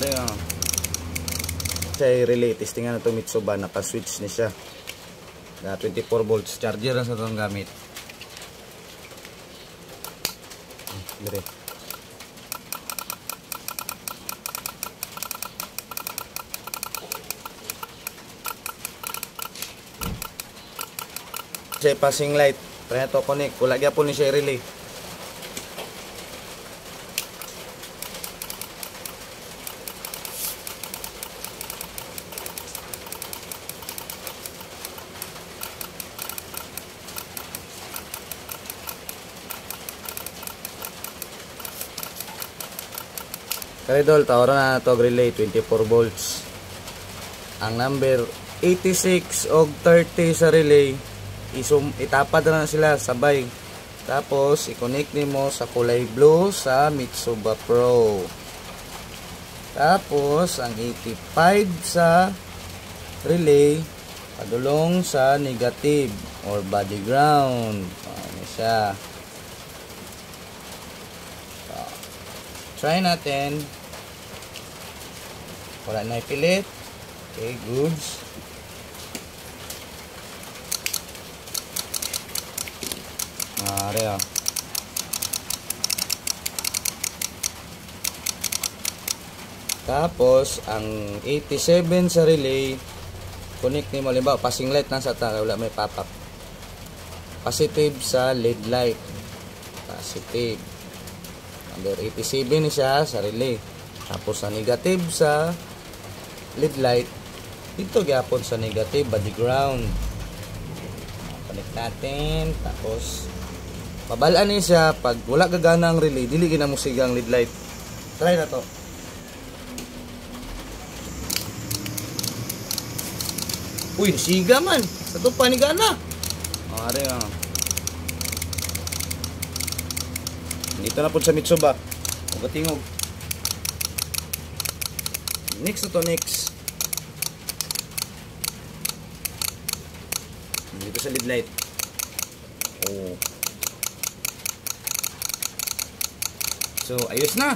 Ari siya relay. Testingan na ito Mitsuba. Naka-switch ni siya. Na 24 volts. Charger na sa itong gamit. Dire. Siya passing light. Try na ito connect. Wala kaya po ni siya relay. Karidol, tawaran na ito relay 24 volts. Ang number 86 o 30 sa relay, itapad na sila sabay. Tapos, i-connect mo sa kulay blue sa Mitsuba Pro. Tapos, ang 85 sa relay, padulong sa negative or body ground. Ano siya. Try natin. Wala na ipilit. Okay, goods. Ari Tapos, ang 87 sa relay, connect ni mo. Halimbawa, passing light nasa ta, wala may pop-up. Positive sa LED light. Positive. Number 87 siya sa relay. Tapos sa negative sa LED light, dito gyapon sa negative body ground. Connect natin. Tapos pabalaan niya siya pag wala gagana ang relay, dili ginamusiga ang LED light. Try na to. Uy, siga man. Sa to panigana. Ari dito na po sa Mitsuba. Ugatingog. Next to next. Dito sa LED light. Oh. So, ayos na.